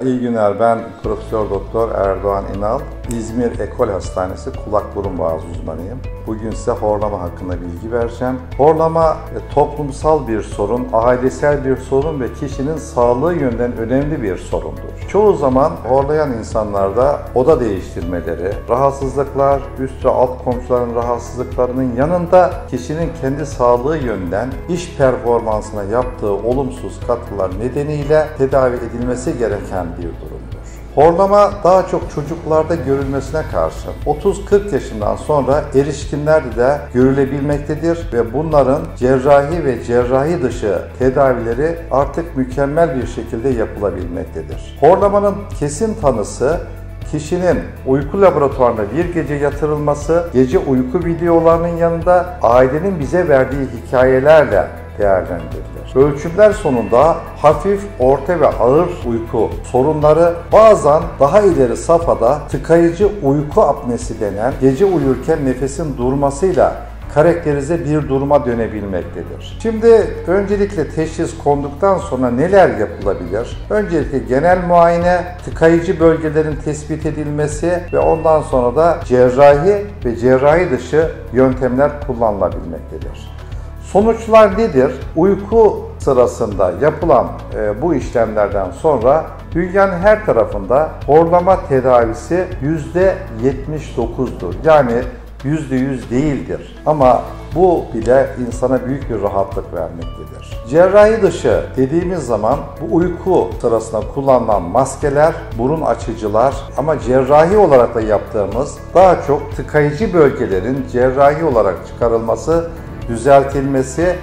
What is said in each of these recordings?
İyi günler, ben Profesör Doktor Erdoğan İnal, İzmir Ekol Hastanesi kulak burun boğaz uzmanıyım. Bugün size horlama hakkında bilgi vereceğim. Horlama toplumsal bir sorun, ailesel bir sorun ve kişinin sağlığı yönden önemli bir sorundur. Çoğu zaman horlayan insanlarda oda değiştirmeleri, rahatsızlıklar, üst ve alt komşuların rahatsızlıklarının yanında kişinin kendi sağlığı yönden iş performansına yaptığı olumsuz katkılar nedeniyle tedavi edilmesi gereken bir durumdur. Horlama daha çok çocuklarda görülmesine karşı 30-40 yaşından sonra erişkinlerde de görülebilmektedir ve bunların cerrahi ve cerrahi dışı tedavileri artık mükemmel bir şekilde yapılabilmektedir. Horlamanın kesin tanısı kişinin uyku laboratuvarına bir gece yatırılması, gece uyku videolarının yanında ailenin bize verdiği hikayelerle değerlendirilir. Ölçümler sonunda hafif, orta ve ağır uyku sorunları bazen daha ileri safhada tıkayıcı uyku apnesi denen gece uyurken nefesin durmasıyla karakterize bir duruma dönebilmektedir. Şimdi öncelikle teşhis konduktan sonra neler yapılabilir? Öncelikle genel muayene, tıkayıcı bölgelerin tespit edilmesi ve ondan sonra da cerrahi ve cerrahi dışı yöntemler kullanılabilmektedir. Sonuçlar nedir? Uyku sırasında yapılan bu işlemlerden sonra dünyanın her tarafında horlama tedavisi %79'dur. Yani %100 değildir. Ama bu bile insana büyük bir rahatlık vermektedir. Cerrahi dışı dediğimiz zaman bu uyku sırasında kullanılan maskeler, burun açıcılar ama cerrahi olarak da yaptığımız daha çok tıkayıcı bölgelerin cerrahi olarak çıkarılması, düzeltilmesi,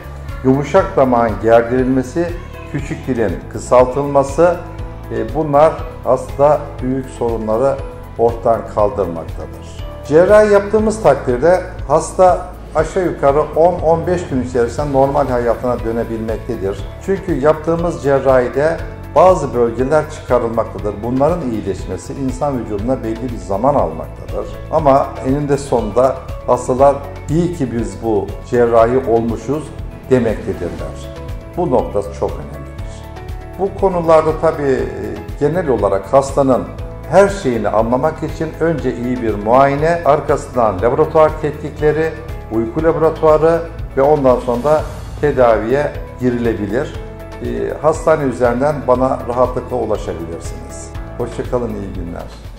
yumuşak damağın gerdirilmesi, küçük dilin kısaltılması bunlar aslında büyük sorunları ortadan kaldırmaktadır. Cerrahi yaptığımız takdirde hasta aşağı yukarı 10-15 gün içerisinde normal hayatına dönebilmektedir. Çünkü yaptığımız cerrahide bazı bölgeler çıkarılmaktadır. Bunların iyileşmesi insan vücuduna belli bir zaman almaktadır. Ama eninde sonunda hastalar iyi ki biz bu cerrahi olmuşuz demektedirler. Bu noktası çok önemlidir. Bu konularda tabii genel olarak hastanın her şeyini anlamak için önce iyi bir muayene, arkasından laboratuvar tetkikleri, uyku laboratuvarı ve ondan sonra da tedaviye girilebilir. Hastane üzerinden bana rahatlıkla ulaşabilirsiniz. Hoşça kalın, iyi günler.